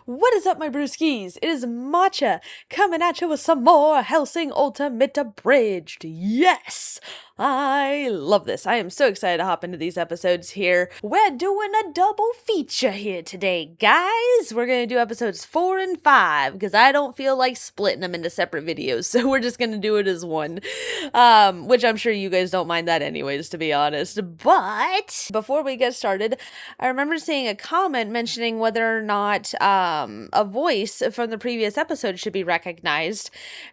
What is up, my brewskis? It is Matcha coming at you with some more Hellsing Ultimate Abridged. Yes! I love this. I am so excited to hop into these episodes here. We're doing a double feature here today, guys. We're going to do episodes 4 and 5 because I don't feel like splitting them into separate videos, so we're just going to do it as one. Which I'm sure you guys don't mind that anyways, to be honest. But before we get started, I remember seeing a comment mentioning whether or not a voice from the previous episode should be recognized,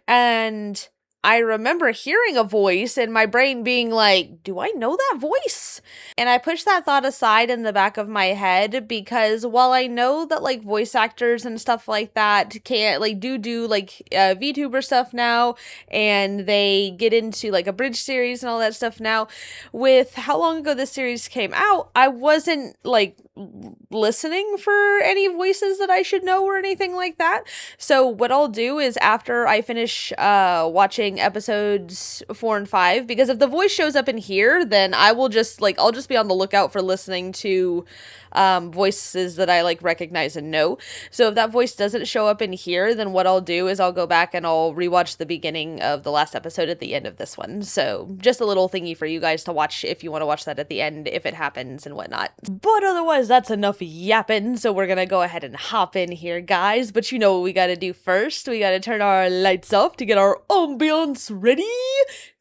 and I remember hearing a voice and my brain being like, do I know that voice? And I pushed that thought aside in the back of my head because while I know that like voice actors and stuff like that can't do VTuber stuff now, and they get into like Abridged series and all that stuff now, with how long ago this series came out, I wasn't like listening for any voices that I should know or anything like that. So what I'll do is after I finish watching episodes 4 and 5, because if the voice shows up in here, then I will just I'll just be on the lookout for listening to voices that I recognize and know. So if that voice doesn't show up in here, then what I'll do is I'll go back and I'll rewatch the beginning of the last episode at the end of this one. So just a little thingy for you guys to watch if you want to watch that at the end, if it happens and whatnot. But otherwise, that's enough yapping. So we're gonna go ahead and hop in here, guys. But you know what we gotta do first. We gotta turn our lights off to get our ambiance ready.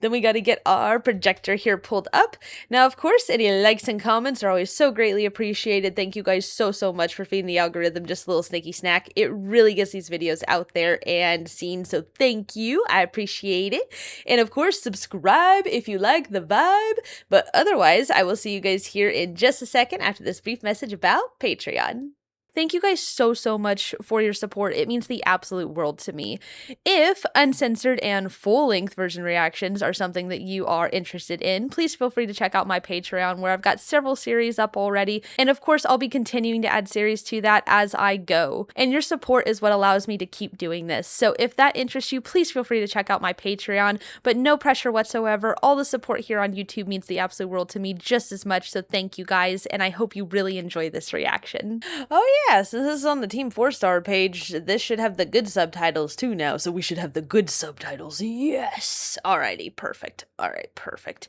Then we gotta get our projector here pulled up. Now, of course, any likes and comments are always so greatly appreciated. Thank you guys so much for feeding the algorithm just a little sneaky snack. It really gets these videos out there and seen, so thank you. I appreciate it. And of course, subscribe if you like the vibe. But otherwise, I will see you guys here in just a second after this brief message about Patreon. Thank you guys so much for your support. It means the absolute world to me. If uncensored and full-length version reactions are something that you are interested in, please feel free to check out my Patreon, where I've got several series up already. And of course, I'll be continuing to add series to that as I go. And your support is what allows me to keep doing this. So if that interests you, please feel free to check out my Patreon, but no pressure whatsoever. All the support here on YouTube means the absolute world to me just as much. So thank you guys, and I hope you really enjoy this reaction. Oh yeah. Yes, this is on the Team 4-star page. This should have the good subtitles too now, so we should have the good subtitles. Yes! Alrighty, perfect. Alright, perfect.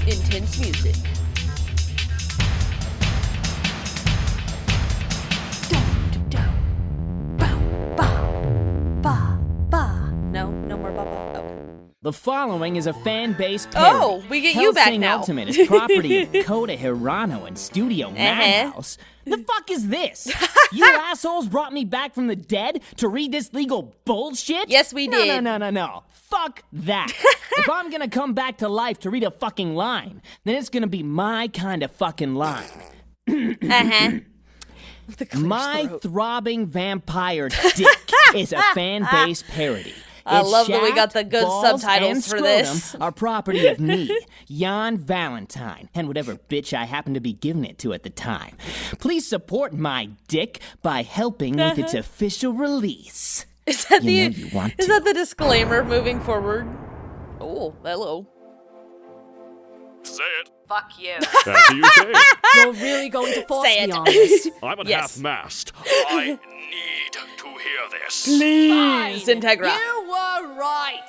Intense music. No more ba-ba. Okay. The following is a fan-based parody. Oh, we get you back now. Hellsing Ultimate is property of Coda Hirano and Studio Madhouse. The fuck is this? You assholes brought me back from the dead to read this legal bullshit? Yes, we did. No. Fuck that. If I'm gonna come back to life to read a fucking line, then it's gonna be my kind of fucking line. My throbbing vampire dick is a fan-based parody. I love that we got the good subtitles for this. Are property of me, Jan Valentine, and whatever bitch I happen to be giving it to at the time. Please support my dick by helping with its official release. Is that the disclaimer moving forward? Oh, hello. Say it. Fuck you. After you say it. You're really going to force Say me it. on this? I'm at Yes. half-mast. I need to hear this. Please, Fine. Integra. You were right.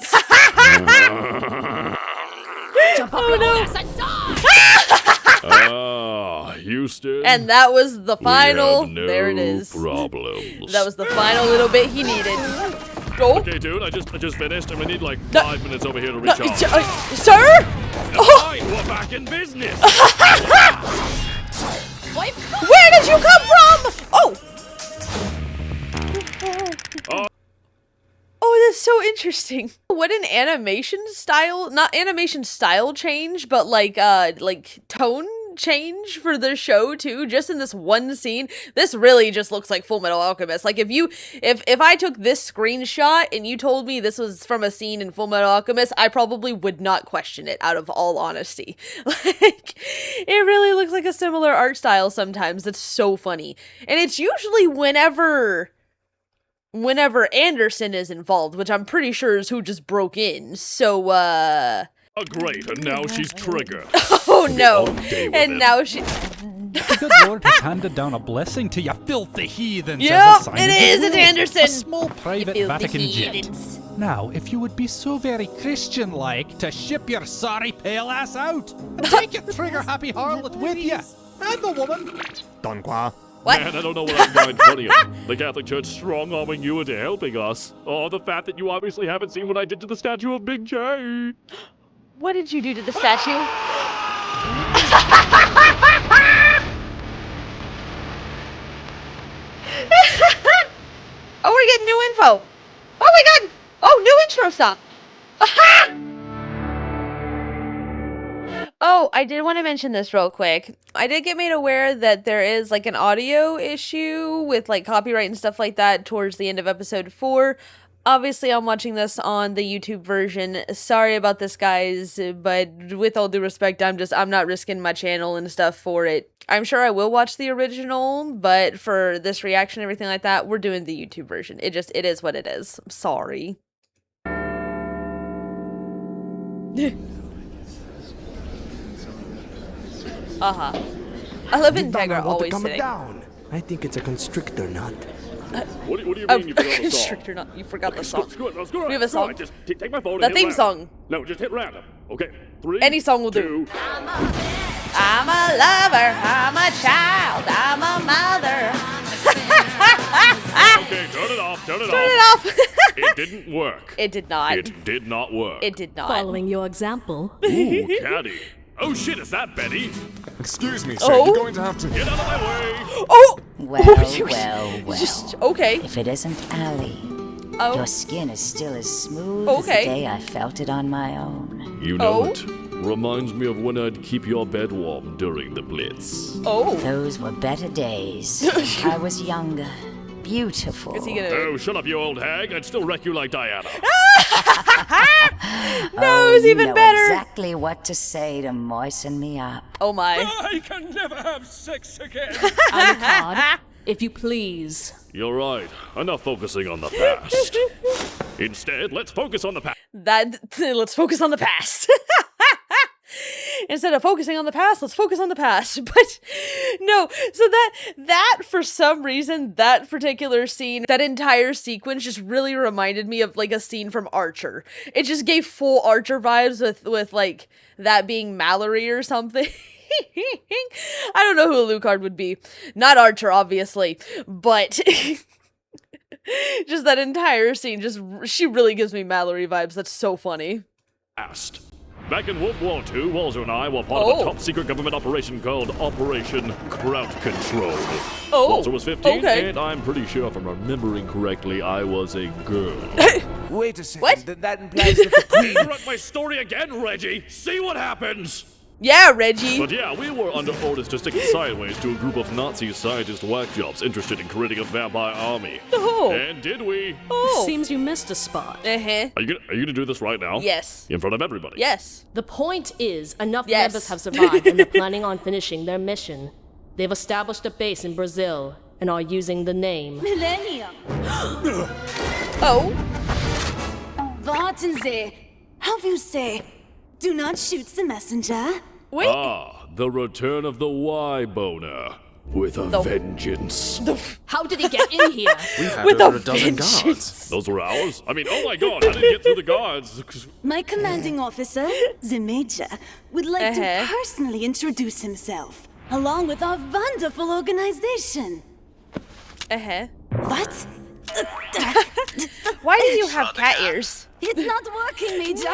Jump up your ass and die. Houston. And that was the final. We have no there it is. problems. That was the final little bit he needed. Oh. Okay, dude, I just finished, and we need 5 minutes over here to recharge. Sir? Fine, we're back in business. Where did you come from? Oh. Oh, that's so interesting. What an animation style, not animation style change, but tone change for the show too, just in this one scene. This really just looks like Full Metal Alchemist. Like if I took this screenshot and you told me this was from a scene in Full Metal Alchemist, I probably would not question it, out of all honesty. It really looks like a similar art style sometimes. That's so funny. And it's usually whenever Anderson is involved, which I'm pretty sure is who just broke in. So Oh, great, and now she's triggered. Oh no. Okay with And it. now she... The good Lord has handed down a blessing to you filthy heathens Yep, as a sign it of is, goodwill. it's Anderson. A small private filthy Vatican heathens. jet. Now, if you would be so very Christian-like to ship your sorry pale ass out and take your trigger-happy harlot with you, and the woman. What? Man, I don't know what I find funnier. The Catholic Church strong-arming you into helping us. Or the fact that you obviously haven't seen what I did to the statue of Big J. What did you do to the statue? Oh, we're getting new info. Oh my god. Oh, new intro song. Aha! Oh, I did want to mention this real quick. I did get made aware that there is like an audio issue with like copyright and stuff like that towards the end of episode 4. Obviously, I'm watching this on the YouTube version. Sorry about this, guys, but with all due respect, I'm not risking my channel and stuff for it. I'm sure I will watch the original, but for this reaction and everything like that, we're doing the YouTube version. It is what it is. I'm sorry. Uh-huh. I love Integra always sitting. Down. I think it's a constrictor knot. What do you mean you forgot the song? Constrictor not. You forgot the song. Screw it, screw it. We have a song. Just take my phone The and hit theme random. song. No, just hit random. Okay, 3, Any song will do. 2. I'm a lover, I'm a child, I'm a mother. Okay, turn it off, turn it Turn off. it off. It didn't work. It did not. It did not work. It did not. Following your example. Ooh, caddy. Oh shit, is that Betty? Excuse me, sir. Oh. You're going to have to. Get out of my way. Oh! Well, Oh, well. Just, okay. If it isn't Allie, Oh. your skin is still as smooth as the Okay. day I felt it on my own. You know Oh. it. Reminds me of when I'd keep your bed warm during the Blitz. Oh. Those were better days. I was younger, beautiful. Is he gonna... Oh, shut up, you old hag. I'd still wreck you like Diana. No, it's you even know better. exactly what to say to moisten me up. Oh my. I can never have sex again. Alucard, if you please. You're right. Enough focusing on the past. Instead, let's focus on the past. Let's focus on the past. Instead of focusing on the past, let's focus on the past. But no, so that for some reason, that particular scene, that entire sequence just really reminded me of like a scene from Archer. It just gave full Archer vibes with like that being Mallory or something. I don't know who Alucard would be. Not Archer, obviously, but just that entire scene, she really gives me Mallory vibes. That's so funny. Past. Back in World War II, Walter and I were part of a Oh. top-secret government operation called Operation Crowd Control. Oh, Walter was 15, okay. and I'm pretty sure, if I'm remembering correctly, I was a girl. Wait a second. What? That implies that the queen. Interrupt my story again, Reggie! See what happens! Yeah, Reggie. But yeah, we were under orders to stick it sideways to a group of Nazi scientist whack jobs interested in creating a vampire army. Oh. And did we? Oh. Seems you missed a spot. Uh-huh. Are you gonna do this right now? Yes. In front of everybody? Yes. The point is, enough Yes. members have survived and they're planning on finishing their mission. They've established a base in Brazil and are using the name. Millennium. Oh. Warten Sie. How you say? Do not shoot the messenger. Wait. Ah, the return of the Y-boner. With a vengeance. How did he get in here? We had With over a a dozen guards. vengeance. Those were ours? I mean, oh my god, I didn't get through the guards. My commanding officer, the Major, would like to Uh-huh. personally introduce himself, along with our wonderful organization. Uh-huh. What? Why do you have cat ears? It's not working, Major.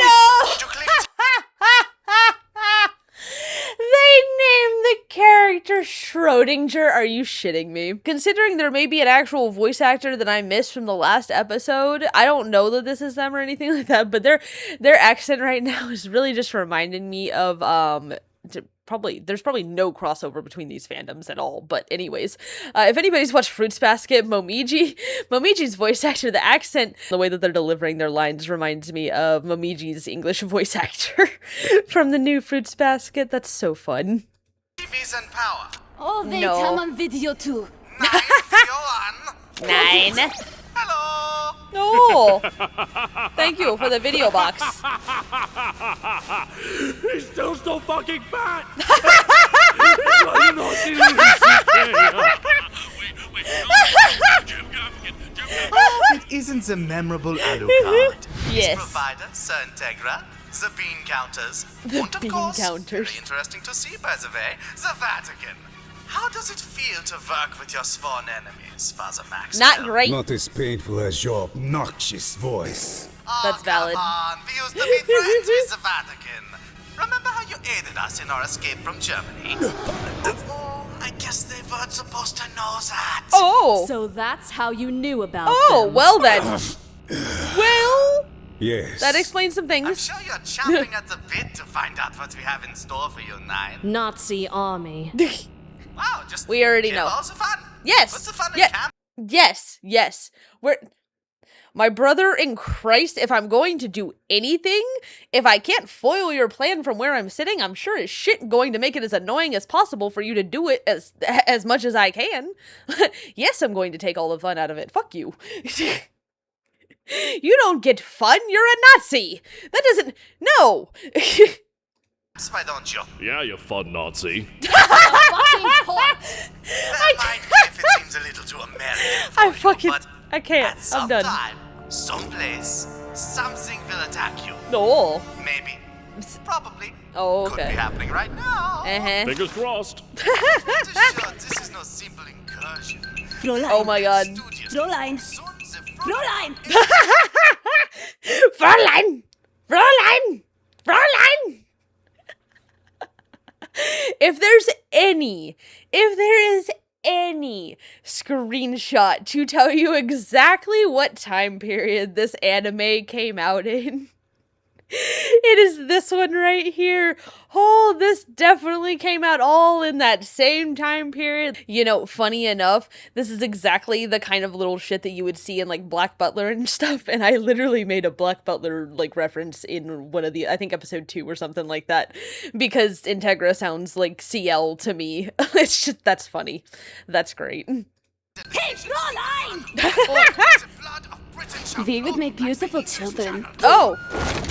They named the character Schrodinger. Are you shitting me? Considering there may be an actual voice actor that I missed from the last episode, I don't know that this is them or anything like that, but their accent right now is really just reminding me of there's probably no crossover between these fandoms at all. But anyways, if anybody's watched Fruits Basket, Momiji's voice actor, the accent, the way that they're delivering their lines reminds me of Momiji's English voice actor from the new Fruits Basket. That's so fun. TV's and power. Oh, wait, No. I'm on video too. 9 for 1. 9. Hello. Oh, thank you for the video box. He's still so fucking fat! He's like, not even It isn't the memorable Alucard. Yes. His provider, Sir Integra, the bean counters, The and of bean course, counters. very interesting to see, by the way, the Vatican. How does it feel to work with your sworn enemies, Father Max? Not great. Not as painful as your obnoxious voice. That's valid. Come on, we used to be friends with the Vatican. Remember how you aided us in our escape from Germany? Oh, I guess they weren't supposed to know that. Oh. So that's how you knew about Oh, them. well then. Well, Yes. that explains some I'm things. sure you're chomping at the bit to find out what we have in store for you, Nine. Nazi army. Wow, just We already kill know. all the fun. Yes. What's the fun in Yeah. camp? Yes. My brother in Christ, if I'm going to do anything, if I can't foil your plan from where I'm sitting, I'm sure as shit going to make it as annoying as possible for you to do it as much as I can. Yes, I'm going to take all the fun out of it. Fuck you. You don't get fun, you're a Nazi. That doesn't... No. Why don't you? Yeah, you fun Nazi. Fucking pot! That might be if it seems a little too American for I you, fucking... but I can't. at some I'm done. time, someplace, something will attack you. No. Maybe. Probably. Oh, Could okay. be happening right now. Uh-huh. Fingers crossed. Rest assured, this is no simple incursion. Fräulein. Oh my god. Studious. Fräulein. Soon the Fräulein. Fräulein! If there is any screenshot to tell you exactly what time period this anime came out in, it is this one right here. Oh, this definitely came out all in that same time period. You know, funny enough, this is exactly the kind of little shit that you would see in like Black Butler and stuff. And I literally made a Black Butler like reference in one of the, I think episode 2 or something like that, because Integra sounds like CL to me. It's just, that's funny. That's great. Hey, Fräulein! the blood of Britain shall They would flow make like beautiful the children. Oh,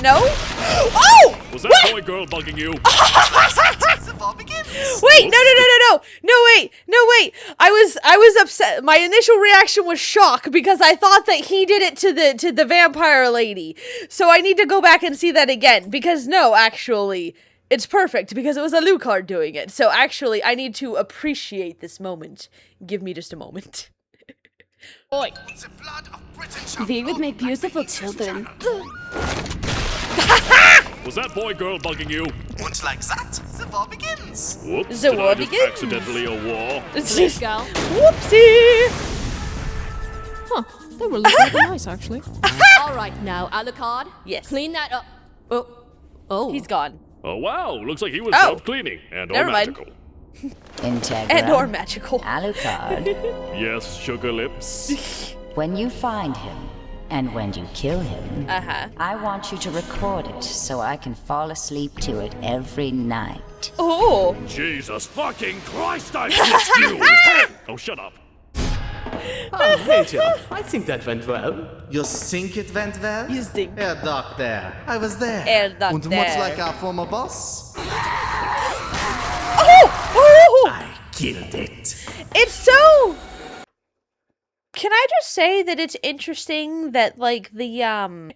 no? Oh! Was that boy girl bugging you? The ball begins. Wait, no, wait. I was upset. My initial reaction was shock because I thought that he did it to the vampire lady. So I need to go back and see that again because no, actually, it's perfect because it was Alucard doing it. So actually, I need to appreciate this moment. Give me just a moment. Oi. The blood of Britain shall They would flow make like beautiful the children. Was that boy girl bugging you? And like that, the war begins. Whoops, The did war I just begins. accidentally a war? Let's go. Whoopsie! Huh. They were looking rather nice, actually. All right, now, Alucard. Yes. Clean that up. Oh. He's gone. Oh wow, looks like he was Oh. self-cleaning and or Never mind. magical. Integra. And or magical. Alucard. Yes, sugar lips. When you find him, and when you kill him, Uh-huh. I want you to record it so I can fall asleep to it every night. Oh. Jesus fucking Christ, I missed you! Oh, shut up. Oh, Major, I think that went well. You think it went well? You think. Herr Doctor, I was there. Herr Doctor. And much like our former boss, Oh! I killed it. It's so... Can I just say that it's interesting that, like, and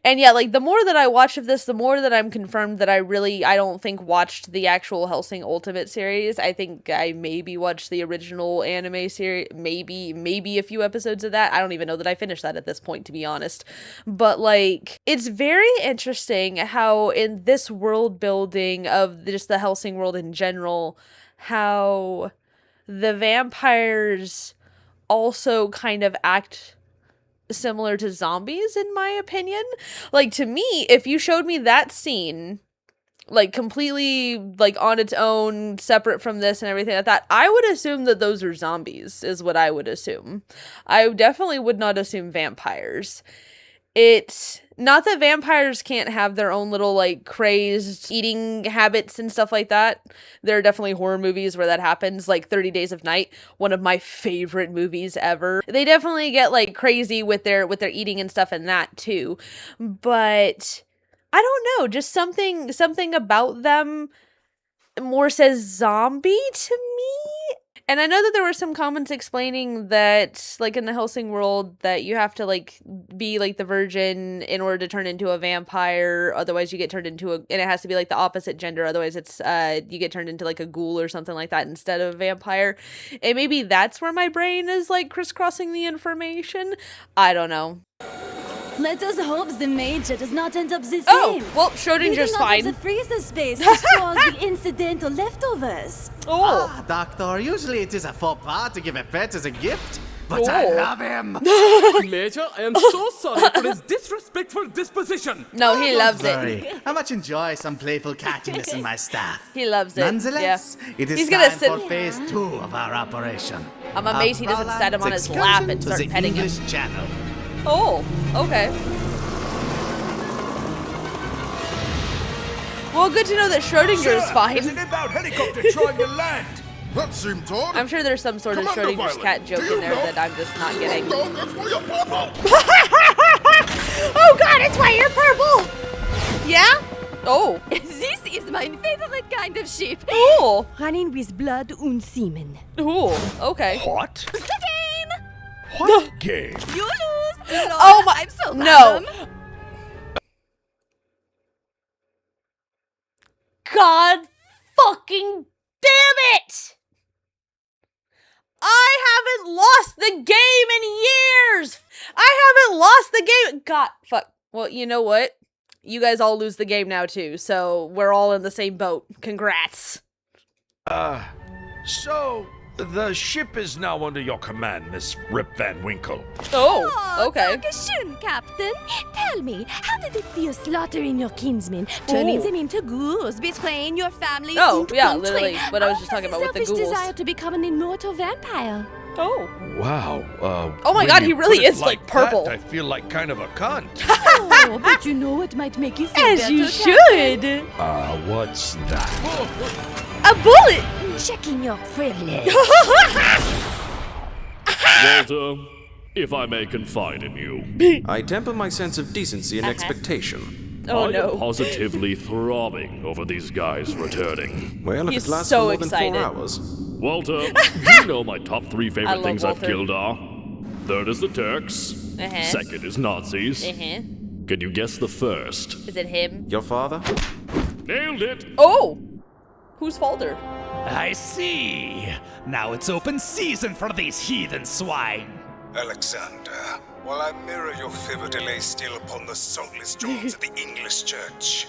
yeah, like, the more that I watch of this, the more that I'm confirmed that I don't think watched the actual Hellsing Ultimate series. I think I maybe watched the original anime series, maybe a few episodes of that. I don't even know that I finished that at this point, to be honest. But, like, it's very interesting how in this world building of just the Hellsing world in general, how the vampires also kind of act similar to zombies, in my opinion. Like, to me, if you showed me that scene, like, completely, like, on its own, separate from this and everything like that, I would assume that those are zombies, is what I would assume. I definitely would not assume vampires. It Not that vampires can't have their own little, like, crazed eating habits and stuff like that. There are definitely horror movies where that happens, like 30 Days of Night, one of my favorite movies ever. They definitely get, like, crazy with their eating and stuff in that, too. But I don't know, just something about them more says zombie to me. And I know that there were some comments explaining that, like, in the Hellsing world, that you have to, like, be, like, the virgin in order to turn into a vampire. Otherwise, you get turned into and it has to be, like, the opposite gender. Otherwise, it's, you get turned into, like, a ghoul or something like that instead of a vampire. And maybe that's where my brain is, like, crisscrossing the information. I don't know. Let us hope the Major does not end up the same. Oh, well, Schrodinger's fine. We do not have the freezer space to store the incidental leftovers. Oh. Ah, Doctor, usually it is a faux pas to give a pet as a gift, but I Oh. love him. Major, I am so sorry for his disrespectful disposition. No, he loves Sorry, it. I much enjoy some playful cattiness in my staff. He loves it. Nonetheless, it is He's gonna time sit- for phase 2 of our operation. I'm amazed he doesn't Our set him on his excursion lap and to start the petting him. English Channel. Oh, okay. Well, good to know that Schrodinger's fine. about helicopter trying to land? That seemed odd. I'm sure there's some sort of Commander Schrodinger's Violet, cat joke do you in there know? that I'm just not getting. Oh, that's why you're purple. Oh god, it's why you're purple! Yeah? Oh. This is my favorite kind of ship. Ooh. Running with blood and semen. Ooh, okay. What? The game! What game? You lose! Lord, Oh my- I'm so no. random. God fucking damn it! I haven't lost the game in years! I haven't lost the game. God, fuck. Well, you know what? You guys all lose the game now too, so we're all in the same boat. Congrats. So, the ship is now under your command, Miss Rip Van Winkle. Oh, okay. Dankeschön, Captain. Tell me, how did it feel slaughtering your kinsmen, turning Ooh. them into ghouls, betraying your family Oh, and yeah, country? literally what I was just Or talking about with the selfish ghouls. desire to become an immortal vampire. Oh. Wow. Oh my when god, you he really put it is, like, purple. That, I feel like kind of a cunt. Oh, but you know what might make you feel As better, you Captain? should. What's that? A bullet! Checking your privilege. Walter, if I may confide in you, I temper my sense of decency and expectation. Oh I am no. positively throbbing over these guys returning. Well, if He's it lasts so for more excited. than 4 hours. Walter, do you know my top 3 I favorite love things I've Walter. killed are? Third is the Turks. Second is Nazis. Can you guess the first? Is it him? Your father? Nailed it! Oh! Whose folder? I see. Now it's open season for these heathen swine. Alexander, while I mirror your favour delay still upon the saltless jaws of the English church,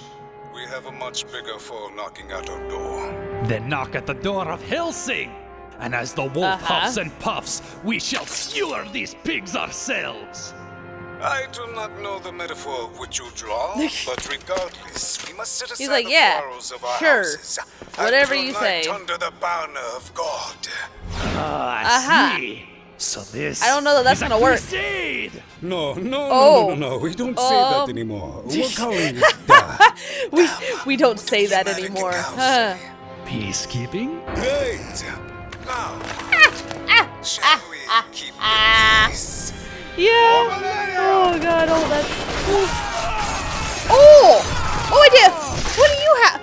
we have a much bigger foe knocking at our door. Then knock at the door of Hellsing, and as the wolf huffs and puffs, we shall skewer these pigs ourselves. I do not know the metaphor of which you draw, but regardless, we must set aside like, the yeah, quarrels of our sure. houses Whatever and you unite say. under the banner of God. I see. So this I don't know that that's is a gonna work. crusade. No, Oh. no, we don't say that anymore. We're calling it We don't say that anymore. Huh. Peacekeeping? Great. Now, shall we keep the peace? Yeah. Oh god, oh that's. Oh! Oh, I did. What do you have?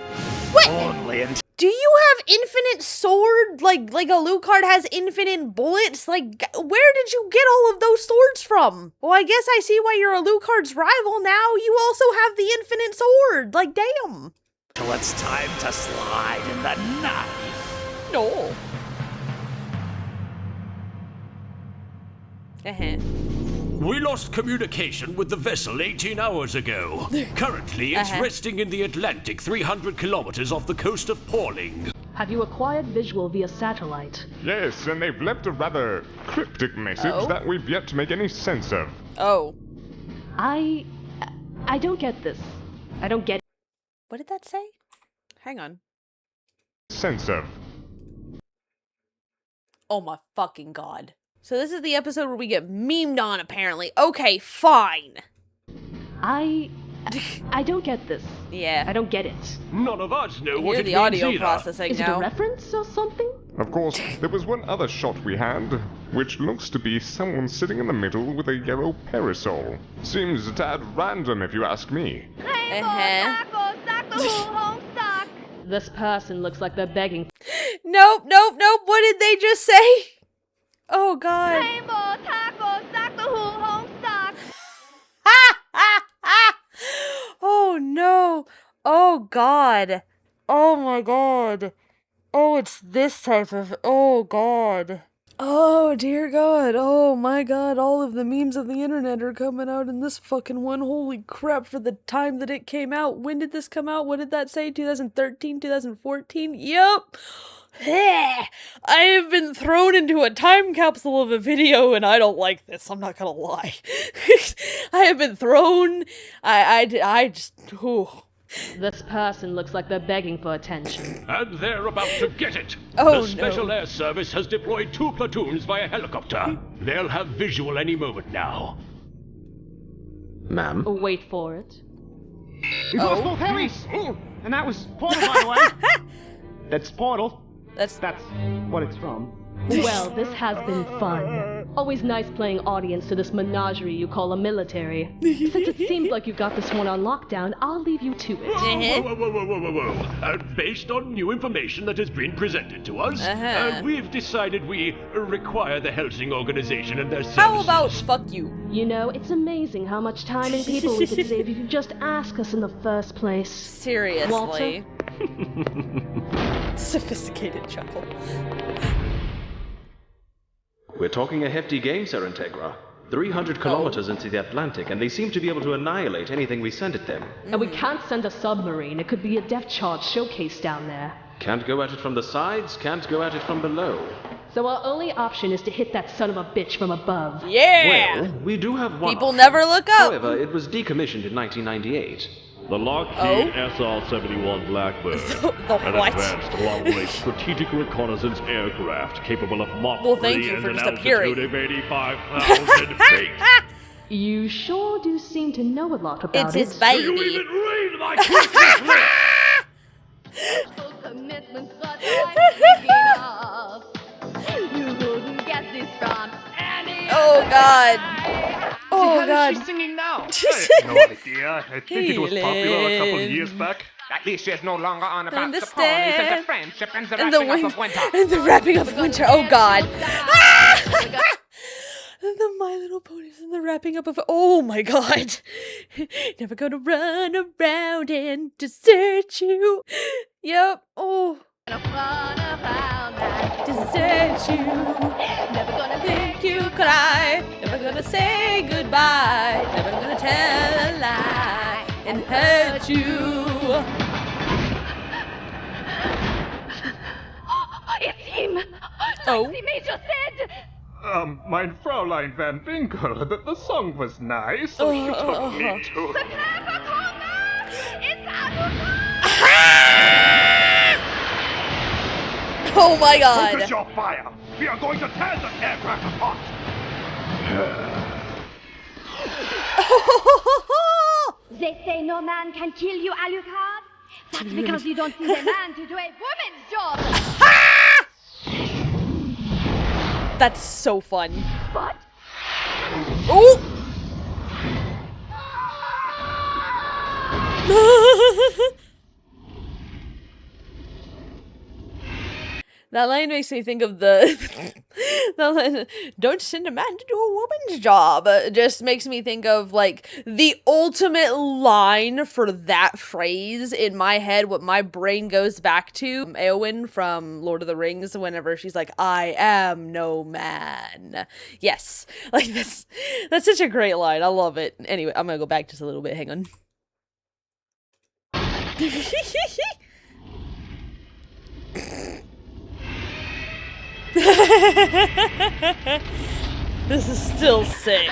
What? Only in Do you have infinite sword? Like Alucard has infinite bullets? Like, where did you get all of those swords from? Well, I guess I see why you're Alucard's rival now. You also have the infinite sword. Like, damn. till it's time to slide in the knife. No. We lost communication with the vessel 18 hours ago. Currently, it's resting in the Atlantic 300 kilometers off the coast of Porling. Have you acquired visual via satellite? Yes, and they've left a rather cryptic message that we've yet to make any sense of. Oh. I don't get this. I don't get. What did that say? Hang on. Sense of. Oh my fucking god. So this is the episode where we get memed on, apparently. Okay, fine. I don't get this. Yeah. I don't get it. None of us know what Hear it the means audio either. processing Is it now. a reference or something? Of course, there was one other shot we had, which looks to be someone sitting in the middle with a yellow parasol. Seems a tad random if you ask me. This person looks like they're begging. Nope. What did they just say? Oh god. Oh no. Oh god. Oh my god. Oh, it's this type of. Oh god. Oh dear god. Oh my god. All of the memes of the internet are coming out in this fucking one. Holy crap, for the time that it came out. When did this come out? What did that say? 2013? 2014? Yup. I have been thrown into a time capsule of a video and I don't like this, I'm not gonna lie. I have been thrown. I just. Ooh. This person looks like they're begging for attention. And they're about to get it. Oh, the Special Air Service has deployed 2 platoons via helicopter. They'll have visual any moment now. Ma'am? Wait for it. We've lost both helis! And that was Portal, by the way. That's Portal. That's what it's from. Well, this has been fun. Always nice playing audience to this menagerie you call a military. Since it seems like you got this one on lockdown, I'll leave you to it. Whoa. Based on new information that has been presented to us, we've decided we require the Hellsing organization and their services. How about fuck you? You know, it's amazing how much time and people we could save if you just ask us in the first place. Seriously. Walter? Sophisticated chuckle. We're talking a hefty game, Sir Integra. 300 kilometers into the Atlantic, and they seem to be able to annihilate anything we send at them. And we can't send a submarine. It could be a depth charge showcase down there. Can't go at it from the sides, can't go at it from below. So our only option is to hit that son of a bitch from above. Yeah! Well, we do have one. People never look up. However, it was decommissioned in 1998. The Lockheed SR-71 Blackbird, an what? advanced long-range strategic reconnaissance aircraft capable of Mach Well, thank 3 you and for an just appearing. altitude of 85,000 feet. You sure do seem to know a lot about It's it. his baby. Do you even read my quick list? Commitments that I'm thinking of. You wouldn't get this from any Oh god. Oh How god. is she singing now? I have no idea. I think it was popular a couple of years back. At least she's no longer on about the ponies Understand. and the friendship and the And the wrapping up of winter. and the wrapping up of winter. Oh god. The My Little Ponies and the wrapping up of. Oh my god. Never gonna run around and desert you. Yep. Oh. Desert you. Never gonna Make you cry. Never gonna say goodbye. Never gonna tell a lie and hurt you. It's him! Oh. Taxi Major said! Mein Fräulein Van Winkle, that the song was nice, so she took me to... It's Alucard! Oh my god. Focus your fire! We are going to tear the aircraft apart! They say no man can kill you, Alucard. That's because you don't need a man to do a woman's job. That's so fun. What? Oh! That line makes me think of the line, don't send a man to do a woman's job. Just makes me think of like the ultimate line for that phrase in my head. What my brain goes back to Eowyn from Lord of the Rings whenever she's like, I am no man. Yes. Like that's such a great line. I love it. Anyway, I'm gonna go back just a little bit. Hang on. This is still sick.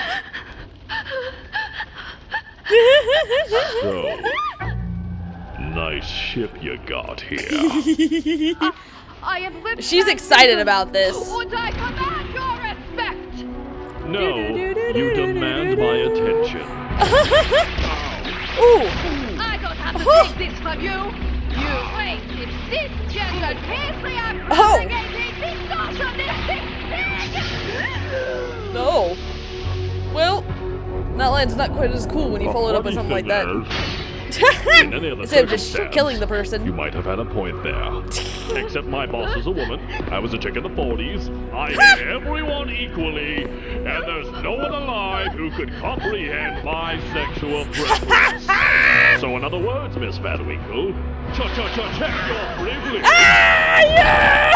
So, nice ship you got here. I am the She's excited about this. Would I command your respect? No, you demand my attention. Ooh! I don't have to take this from you! You wait, if this gentle pastry I'm propagating distortion this thing! No. Well, that line's not quite as cool when you follow it up with something like that. In any other Instead of just circumstance, killing the person. You might have had a point there. Except my boss is a woman, I was a chick in the 40s, I hate everyone equally, and there's no one alive who could comprehend my sexual preference. So in other words, Miss Vadwinkle, check your privilege. Ah, yeah!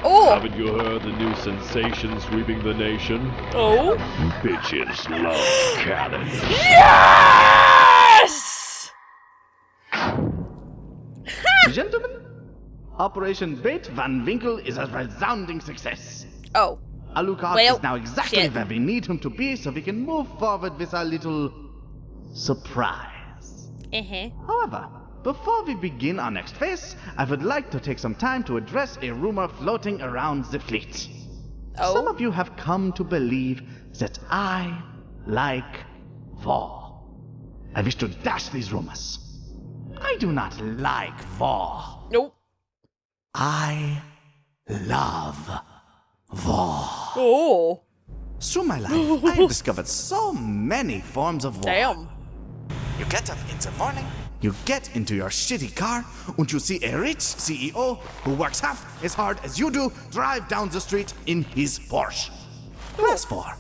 Oh, haven't you heard the new sensation sweeping the nation? Oh? Bitches love cannon. Yes! Gentlemen, Operation Bait Van Winkle is a resounding success. Oh. Alucard is now exactly where we need him to be so we can move forward with our little surprise. However, before we begin our next phase, I would like to take some time to address a rumor floating around the fleet. Some of you have come to believe that I like war. I wish to dash these rumors. I do not like war. Nope. I love war. Oh. Through my life, I have discovered so many forms of war. Damn. You get up in the morning, you get into your shitty car, and you see a rich CEO who works half as hard as you do drive down the street in his Porsche. Class 4.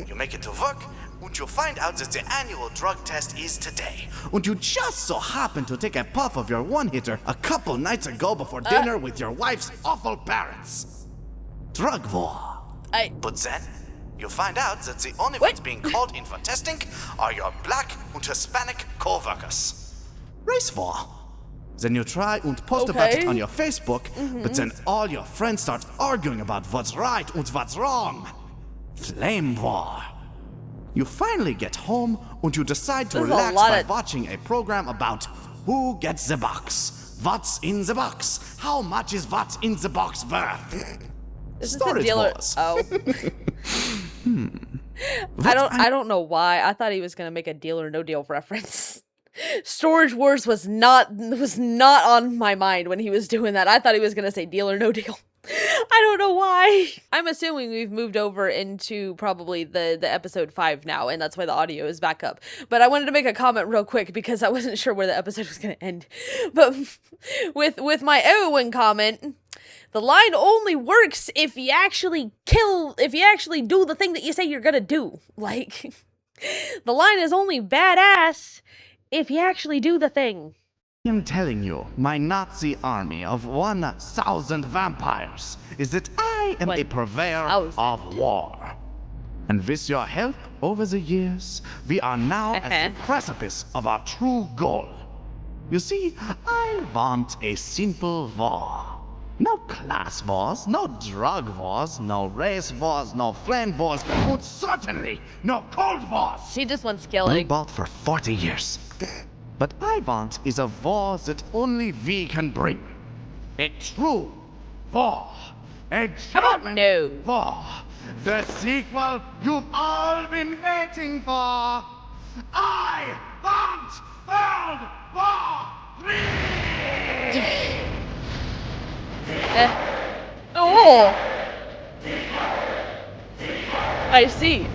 You make it to work, and you find out that the annual drug test is today. And you just so happen to take a puff of your one-hitter a couple nights ago before dinner with your wife's awful parents. Drug war. But then, you find out that the only ones being called in for testing are your black and Hispanic co-workers. Race war. Then you try and post about it on your Facebook, but then all your friends start arguing about what's right and what's wrong. Flame war. You finally get home and you decide to relax by watching a program about who gets the box, what's in the box, how much is what's in the box worth. This is the dealer. Oh. I don't know why. I thought he was gonna make a Deal or No Deal reference. Storage Wars was not on my mind when he was doing that. I thought he was gonna say Deal or No Deal. I don't know why. I'm assuming we've moved over into probably the episode 5 now, and that's why the audio is back up. But I wanted to make a comment real quick because I wasn't sure where the episode was gonna end. But with my Eowyn comment, the line only works if you actually do the thing that you say you're gonna do. Like, the line is only badass if you actually do the thing. I'm telling you, my Nazi army of 1,000 vampires is that I am a purveyor of war. And with your help over the years, we are now at the precipice of our true goal. You see, I want a simple war. No class wars, no drug wars, no race wars, no flame wars, and certainly no cold wars. She just wants killing. We fought for 40 years. But I want is a war that only we can bring. A true war. A genuine war. The sequel you've all been waiting for. I want World War III! Oh! I see.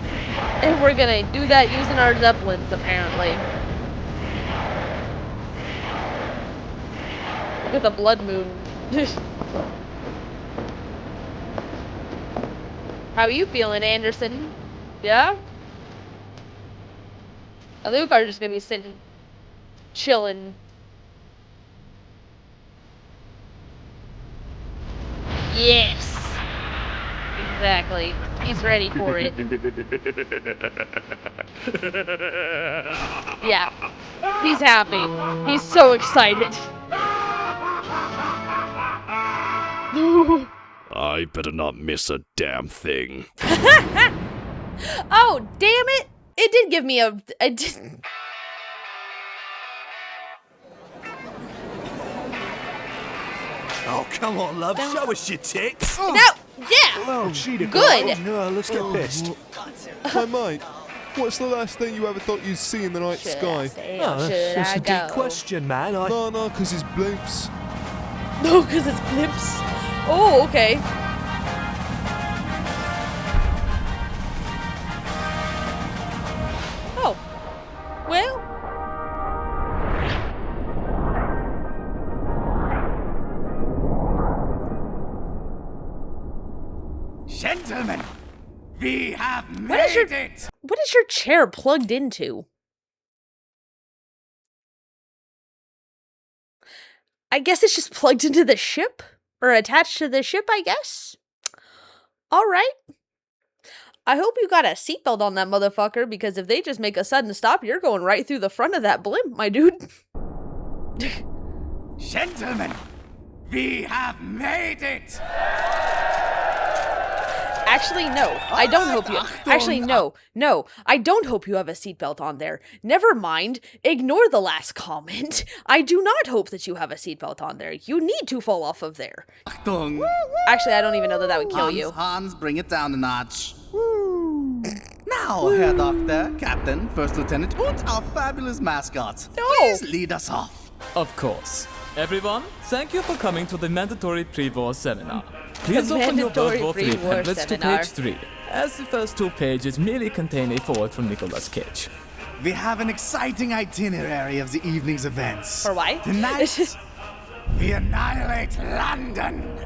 And we're gonna do that using our Zeppelins, apparently. Look at the blood moon. How are you feeling, Anderson? Yeah? Alucard's just gonna be sitting, chilling. Yes! Exactly. He's ready for it. Yeah. He's happy. He's so excited. I better not miss a damn thing. Oh, damn it! It did give me a... Oh, come on, love. Show us your tits. No! Yeah! Oh, cheater. Good! No, let's get pissed. Hey, mate. What's the last thing you ever thought you'd see in the night sky? That's a deep question, man. No, because it's blimps. No, because it's blimps. Oh, okay. Oh. Well. Gentlemen, we have made it! What is your chair plugged into? I guess it's just plugged into the ship? Or attached to the ship, I guess? Alright. I hope you got a seatbelt on that motherfucker, because if they just make a sudden stop, you're going right through the front of that blimp, my dude. Gentlemen, we have made it! Actually, no. I don't hope you... Actually, no. No. I don't hope you have a seatbelt on there. Never mind. Ignore the last comment. I do not hope that you have a seatbelt on there. You need to fall off of there. Achtung. Actually, I don't even know that would kill you. Hans, bring it down a notch. Now, Herr Doctor, Captain, First Lieutenant, and our fabulous mascot. Please lead us off. Of course. Everyone, thank you for coming to the mandatory pre-war seminar. Please open your World War III pamphlets to page 3, as the first 2 pages merely contain a foreword from Nicolas Cage. We have an exciting itinerary of the evening's events. For why? Tonight, we annihilate London.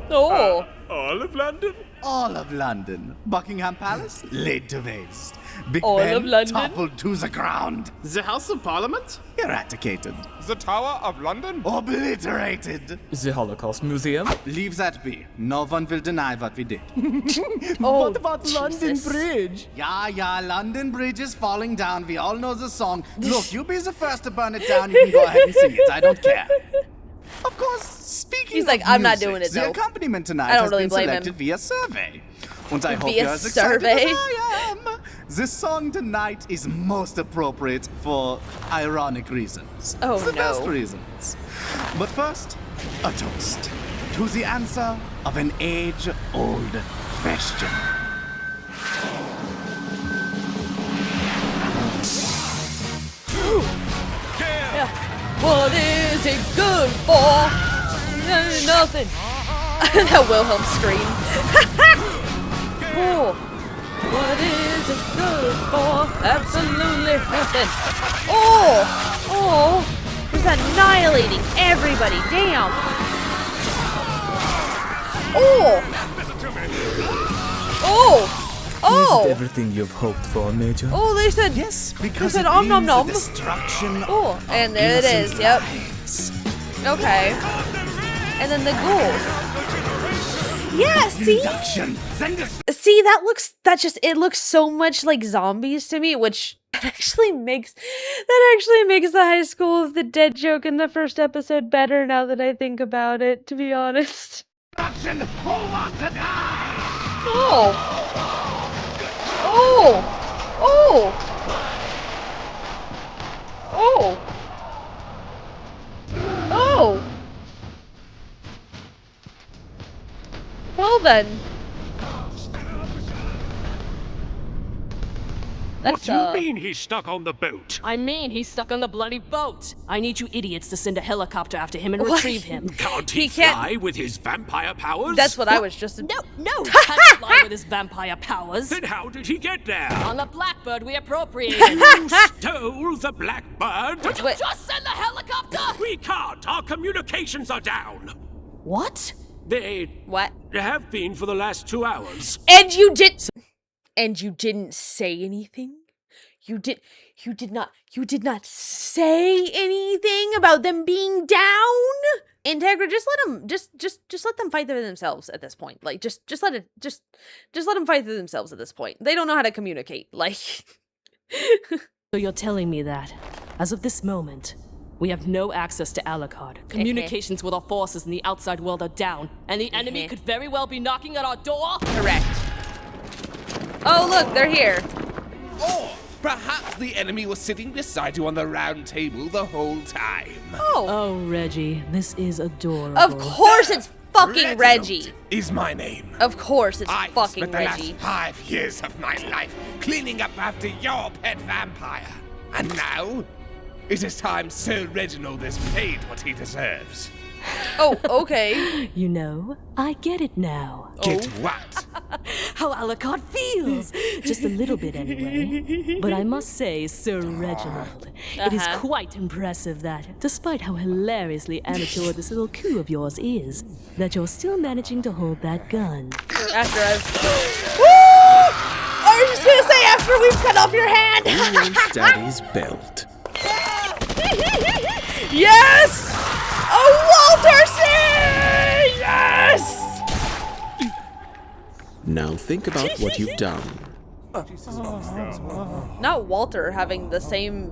Oh. All of London? All of London. Buckingham Palace, laid to waste. Big All Ben, of London? toppled to the ground. The House of Parliament? Eradicated. The Tower of London? Obliterated. The Holocaust Museum? Leave that be. No one will deny what we did. Oh, what about London Bridge? Yeah, London Bridge is falling down. We all know the song. Look, you be the first to burn it down. You can go ahead and sing it. I don't care. Of course, speaking He's of like, I'm not music, doing it, the though. accompaniment tonight I don't has really been blame selected him. via survey. And I hope Via you're as excited survey? as I am. This song tonight is most appropriate for ironic reasons. Oh, the no. best reasons. But first, a toast to the answer of an age-old question. Yeah. What is it good for? Nothing. That Wilhelm scream. Oh. What is it good for? Absolutely nothing. Oh. Just annihilating everybody. Damn. Oh. Is it everything you've hoped for, Major? Oh, they said yes, they because said it om nom means nom. the destruction Oh, and there it is. Yep. Okay. And then the ghouls. Yeah, see? See, it looks so much like zombies to me, which actually makes the High School of the Dead joke in the first episode better now that I think about it, to be honest. Oh! Well then. What do you mean he's stuck on the boat? I mean he's stuck on the bloody boat. I need you idiots to send a helicopter after him and What? retrieve him. Can't he can't- fly with his vampire powers? That's what I was just... No, he can't fly with his vampire powers. Then how did he get there? On the Blackbird we appropriated. You stole the Blackbird? Would you just send the helicopter? We can't. Our communications are down. What? They What? have been for the last 2 hours. And you didn't say anything? You did not say anything about them being down? Integra, just let them fight through themselves at this point. Like just let them fight through themselves at this point. They don't know how to communicate. Like So you're telling me that, as of this moment, we have no access to Alucard. Communications with our forces in the outside world are down, and the enemy could very well be knocking at our door? Correct. Oh, look, they're here. Oh, Perhaps the enemy was sitting beside you on the round table the whole time. Oh, Reggie, this is adorable. Of course it's fucking Reginald Reggie. Is my name. Of course it's I fucking spent the Reggie. last 5 years of my life cleaning up after your pet vampire. And now, it is time Sir Reginald is paid what he deserves. Oh, okay. You know, I get it now. Get what? How Alucard feels. Just a little bit anyway. But I must say, Sir Reginald, it is quite impressive that, despite how hilariously amateur this little coup of yours is, that you're still managing to hold that gun. After Woo! I was just gonna say, after we've cut off your hand. Daddy's belt. Yes! A Walter scene! Yes! Now think about what you've done. Not Walter having the same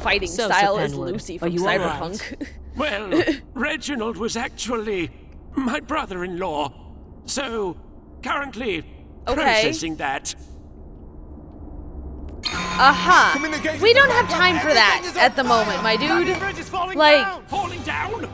fighting So, style Sir as Penwood, Lucy are from you Cyberpunk. Well, Reginald was actually my brother-in-law. So, currently processing that. Aha! We don't have time for that at the moment, my dude. Like, Falling down!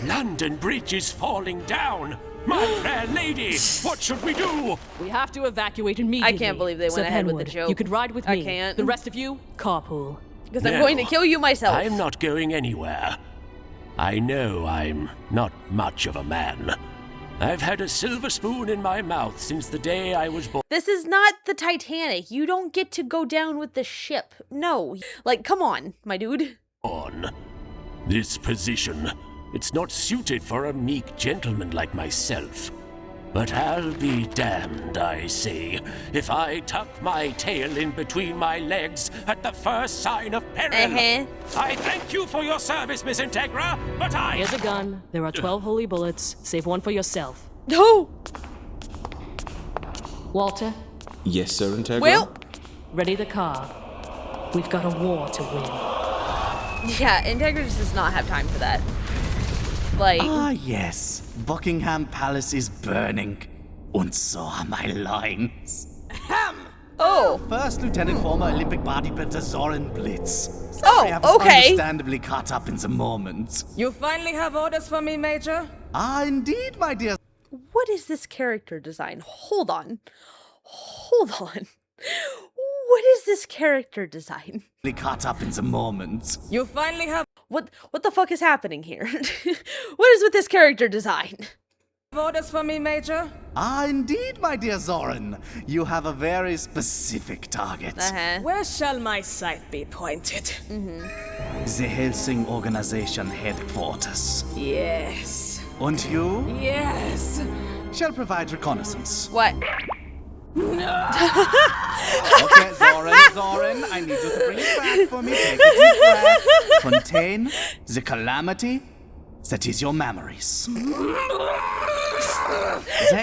London Bridge is falling down! My fair lady, what should we do? We have to evacuate immediately. I can't believe they Sir went ahead with the Penwood, joke. You could ride with I me. can't. The rest of you, carpool. Because I'm going to kill you myself. I'm not going anywhere. I know I'm not much of a man. I've had a silver spoon in my mouth since the day I was born. This is not the Titanic. You don't get to go down with the ship. No. Like, come on, my dude. This position, it's not suited for a meek gentleman like myself. But I'll be damned, I say, if I tuck my tail in between my legs at the first sign of peril. I thank you for your service, Miss Integra, but I... Here's a gun. There are 12 holy bullets. Save one for yourself. No! Walter, Yes, Sir Integra? Well... ready the car. We've got a war to win. Yeah, Integra just does not have time for that. Like... Ah, yes. Buckingham Palace is burning. And so are my loins. Oh. First Lieutenant former Olympic bodybuilder Zoran Blitz. Oh, I was okay. understandably caught up in the moment. You finally have orders for me, Major? Ah, indeed, my dear. What is this character design? Hold on. Hold on. What is this character design? Caught up in the moment. You finally have What the fuck is happening here? What is with this character design? orders for me, Major? Ah, indeed, my dear Zoran. You have a very specific target. Where shall my scythe be pointed? The Hellsing organization headquarters. Yes. And you? Yes. Shall provide reconnaissance. What? Okay, Zoran, I need you to bring it back for me. Take a deep breath. Contain the calamity that is your memories.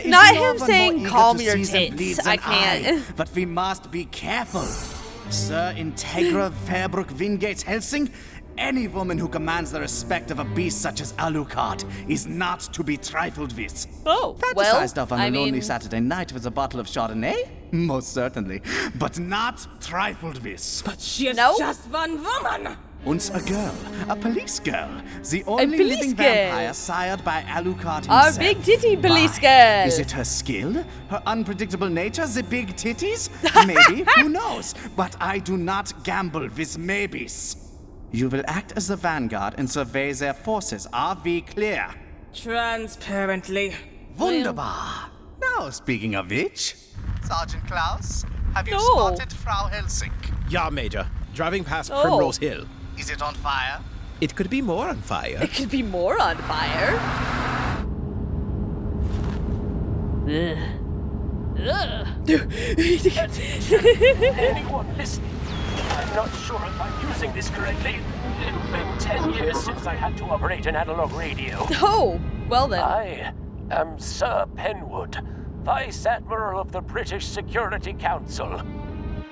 Not him saying calm your tits. I can't. But we must be careful. Sir Integra Fairbrook Wingates Hellsing, any woman who commands the respect of a beast such as Alucard is not to be trifled with. Oh, Fantasized of on a lonely Saturday night with a bottle of Chardonnay? Most certainly. But not trifled with. But she's just one woman. And a girl, a police girl, the only police living girl. vampire sired by Alucard himself. Our big titty police girl. Is it her skill? Her unpredictable nature? The big titties? Maybe, who knows? But I do not gamble with maybes. You will act as the vanguard and survey their forces. Are we clear? Transparently. Wunderbar. Now, speaking of which, Sergeant Klaus, have you spotted Frau Hellsing? Yeah, Major. Driving past Oh. Primrose Hill. Is it on fire? It could be more on fire. It could be more on fire. Anyone listening? I'm not sure if I'm using this correctly. It's been 10 years since I had to operate an analog radio. Oh, well then. I am Sir Penwood, Vice Admiral of the British Security Council.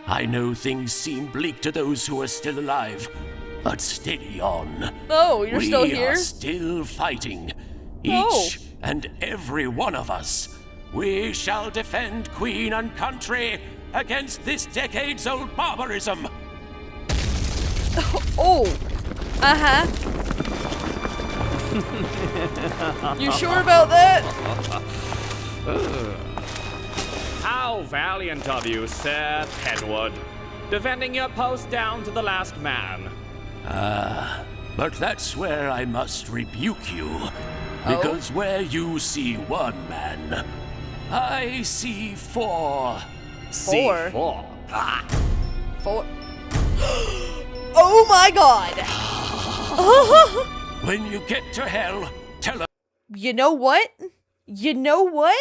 I know things seem bleak to those who are still alive, but steady on. Oh, you're still We here? are still fighting. Oh. Each and every one of us. We shall defend Queen and country against this decades-old barbarism. Oh. Uh-huh. You sure about that? How valiant of you, Sir Penwood. Defending your post down to the last man. But that's where I must rebuke you. Because where you see one man, I see four. Four? C4. Four. Oh my god! When you get to hell, tell her. You know what? You know what?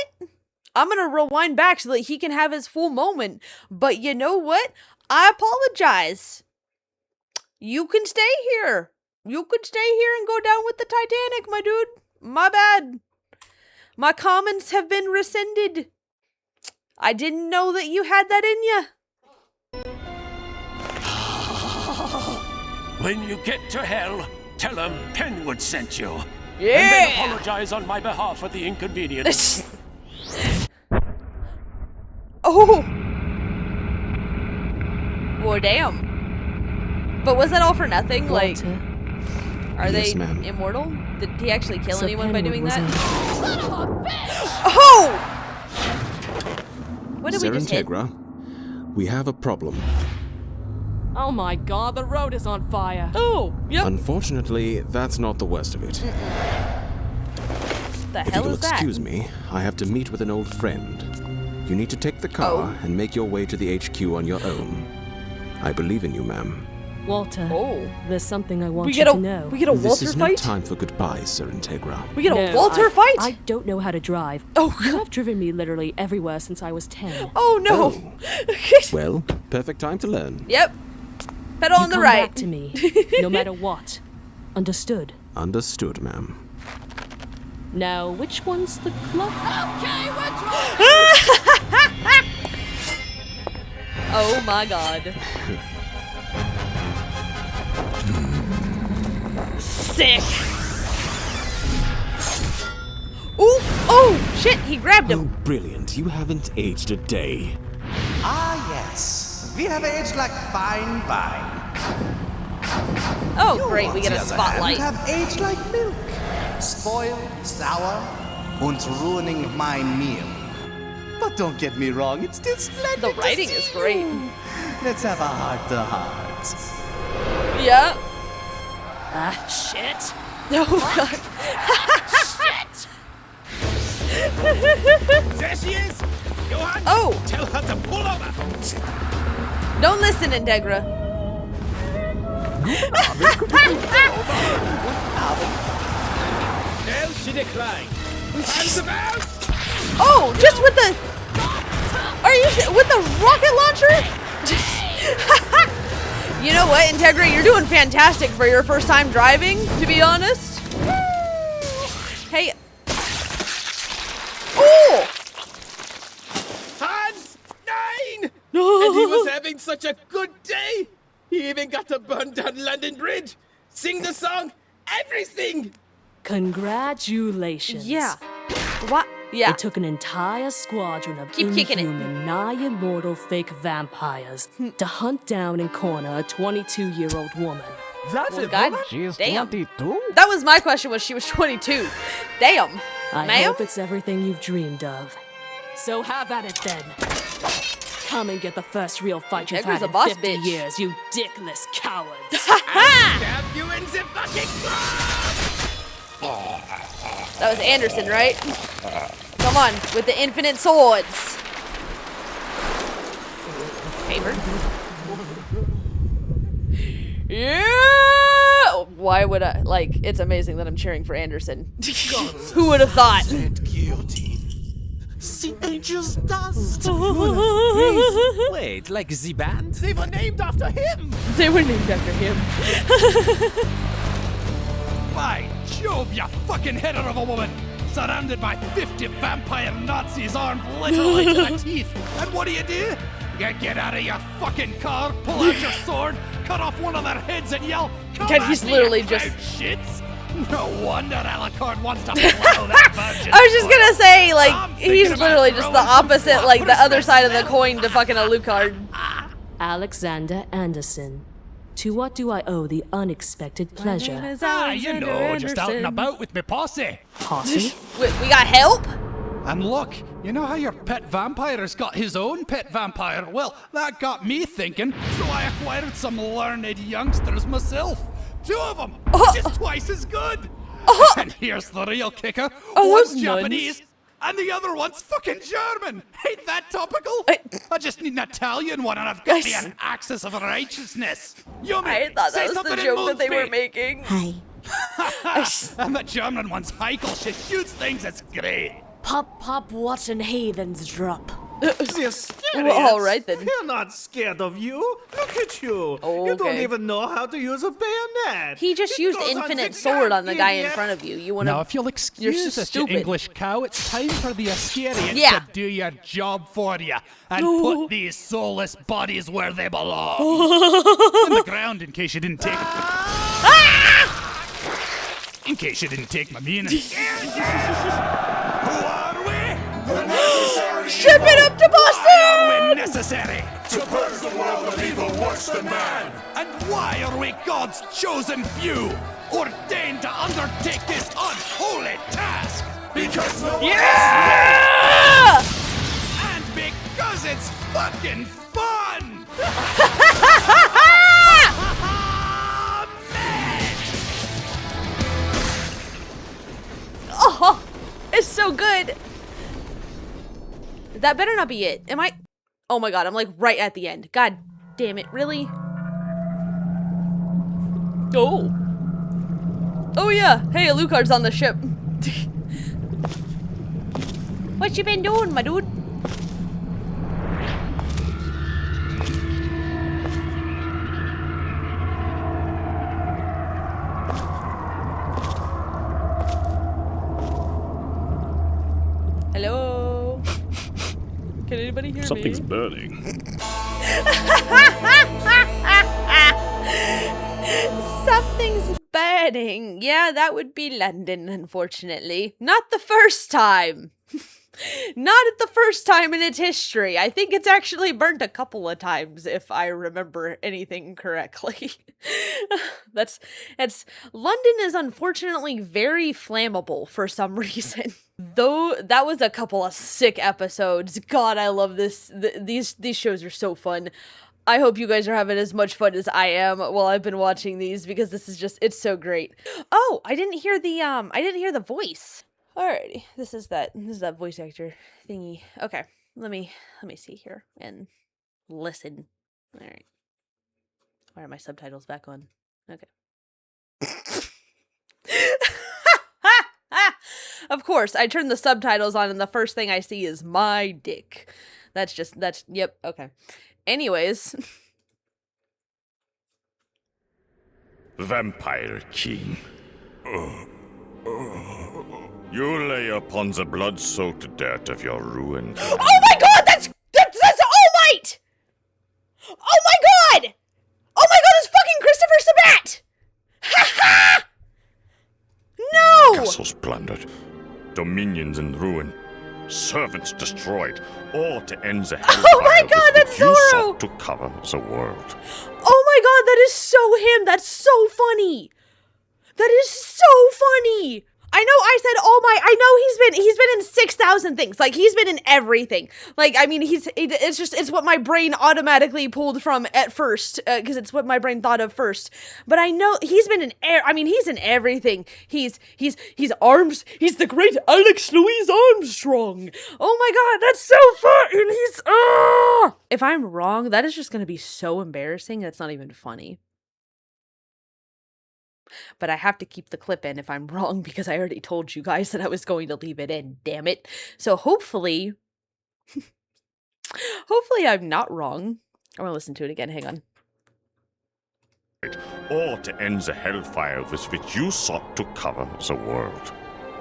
I'm gonna rewind back so that he can have his full moment. But you know what? I apologize. You can stay here. You can stay here and go down with the Titanic, my dude. My bad. My comments have been rescinded. I didn't know that you had that in you. When you get to hell, tell them Penwood sent you. Yeah. And then apologize on my behalf for the inconvenience. Oh. Well, damn. But was that all for nothing? Walter. Like, are Yes, they ma'am. immortal? Did he actually kill So anyone by Penwood doing was that? in- Son of a bitch! Oh! What did we just hit? Integra, we have a problem. Oh my god, the road is on fire. Oh, yep. Unfortunately, that's not the worst of it. The If hell you'll is that? excuse me, I have to meet with an old friend. You need to take the car and make your way to the HQ on your own. I believe in you, ma'am. Walter, there's something I want We you get a to know. we get a This Walter is no fight. time for goodbyes, Sir Integra. We get a No, Walter fight. I don't know how to drive. Oh, you have driven me literally everywhere since I was 10. Oh no. Well, perfect time to learn. Yep. Pedal you on the come right. back to me, no matter what. Understood? Understood, ma'am. Now, which one's the club? Okay, we're drunk! Oh my god. Sick. Ooh, oh shit, he grabbed him. Brilliant, you haven't aged a day. Ah, yes. We have aged like fine wine. Oh, You, great, on we get the a other spotlight. hand, have aged like milk. Spoiled, sour, and ruining my meal. But don't get me wrong, it's still splendid. The writing is great. Let's have a heart-to-heart. Yeah. Ah, shit. Oh god. There she is! Go on! Oh! Tell her to pull over! Don't listen, Integra. No, she declined. Hands about! Oh, just with the... Are you... With the rocket launcher? You know what, Integra? You're doing fantastic for your first time driving, to be honest. Hey. Oh! Hans! 9! And he was having such a good day! He even got to burn down London Bridge, sing the song, everything! Congratulations. Yeah. What? Yeah. It took an entire squadron of Keep kicking it. inhuman, nigh-immortal fake vampires to hunt down and corner a 22-year-old woman. That's Well, God She's damn. 22? That was my question, was she was 22. Damn. I Ma'am? hope it's everything you've dreamed of. So have at it then. Come and get the first real fight you've Integra's had a in boss 50 bitch. years, you dickless cowards. Stab you in the fucking That was Anderson, right? Come on, with the infinite swords. Favor. Yeah! Why would I? Like, it's amazing that I'm cheering for Anderson. Who would have thought? The angel's dust. Wait, like the band? They were named after him! They were named after him. By Job, you fucking header of a woman! Surrounded by 50 vampire Nazis armed literally to the teeth. And what do? You get out of your fucking car, pull out your sword, cut off one of their heads and yell, "Come God, at he's me, literally you just- proud shits! No wonder Alucard wants to blow that virgin. I was just gonna say, like, he's literally just the opposite, like, the other side of the coin to fucking Alucard. Alexander Anderson. To what do I owe the unexpected pleasure? You know, just out and about with me posse. Posse? We got help? And look, you know how your pet vampire's got his own pet vampire? Well, that got me thinking, so I acquired some learned youngsters myself. 2 of them, just twice as good. And here's the real kicker. One's Japanese, and the other one's fucking German. Ain't that topical? I just need an Italian one, and I've got me an axis of righteousness. Yumi, I thought that was the joke that they were making. Hi. And the German one's Heikel. She shoots things, it's great. Pop, watching heathens drop. Well, all right then. We're not scared of you. Look at you. Oh, You don't okay. even know how to use a bayonet. He just used infinite sword on the guy in front of you. You wanna? Now, if you'll excuse us, you English cow, it's time for the Ascarians to do your job for you and put these soulless bodies where they belong. In the ground, in case you didn't take it. In case you didn't take my meaning. Who are we? Ship it up to Boston! Why are we necessary? To purge the world of evil worse than man. And why are we God's chosen few, ordained to undertake this unholy task? Because no one Yeah! And because it's fucking fun! Oh, it's so good. That better not be it. Am I? Oh my god, I'm like right at the end. God damn it, really? Oh. Oh yeah. Hey, Alucard's on the ship. What you been doing, my dude? Hello? Can anybody hear Something's me? burning. Something's burning. Yeah, that would be London, unfortunately. Not the first time. Not at the first time in its history. I think it's actually burnt a couple of times, if I remember anything correctly. London is unfortunately very flammable for some reason. Though that was a couple of sick episodes. God, I love this. These shows are so fun. I hope you guys are having as much fun as I am while I've been watching these, because this is just, it's so great. Oh, I didn't hear the voice. Alrighty, this is that voice actor thingy. Okay, let me see here and listen. All right, why are my subtitles back on? Okay. Of course, I turn the subtitles on and the first thing I see is my dick. Yep, okay. Anyways. Vampire King. You lay upon the blood-soaked dirt of your ruin. Oh my god, that's All Might! Oh my god! Oh my god, it's fucking Christopher Sabat! Ha ha! No! Castles plundered, dominions in ruin, servants destroyed, all to end the hellfire Oh my god, that's you Zorro! sought to cover the world. Oh my god, that is so him! That's so funny! That is so funny! I know I said All Might. I know he's been in 6,000 things. Like, he's been in everything. Like, I mean, it's what my brain automatically pulled from at first, because it's what my brain thought of first. But I know he's been in he's in everything. He's Arms. He's the great Alex Louise Armstrong. Oh my god, that's so fun. And if I'm wrong, that is just going to be so embarrassing. That's not even funny. But I have to keep the clip in if I'm wrong, because I already told you guys that I was going to leave it in, damn it. So hopefully I'm not wrong. I'm gonna listen to it again, hang on. All to end the hellfire with which you sought to cover the world.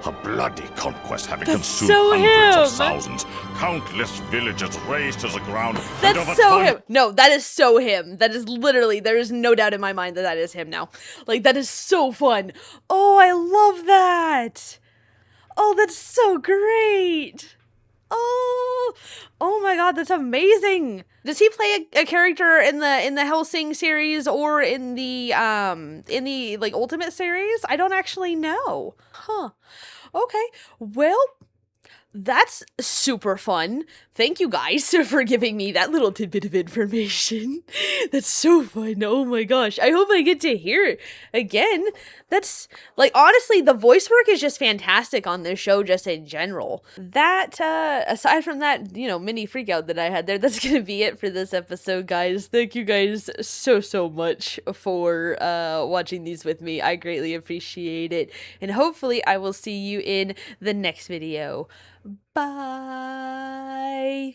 A bloody conquest having That's consumed so hundreds of him. thousands, countless villages razed to the ground. and That's over so 20 him. No, that is so him. That is literally, there is no doubt in my mind that that is him now. Like, that is so fun. Oh, I love that. Oh, that's so great. Oh my god, that's amazing. Does he play a character in the Hellsing series or in the like Ultimate series? I don't actually know. Huh. Okay. Well, that's super fun. Thank you guys for giving me that little tidbit of information. That's so fun. Oh my gosh. I hope I get to hear it again. That's, like, honestly, the voice work is just fantastic on this show just in general. That, aside from that, you know, mini freak out that I had there, that's gonna be it for this episode, guys. Thank you guys so much for watching these with me. I greatly appreciate it. And hopefully I will see you in the next video. Bye.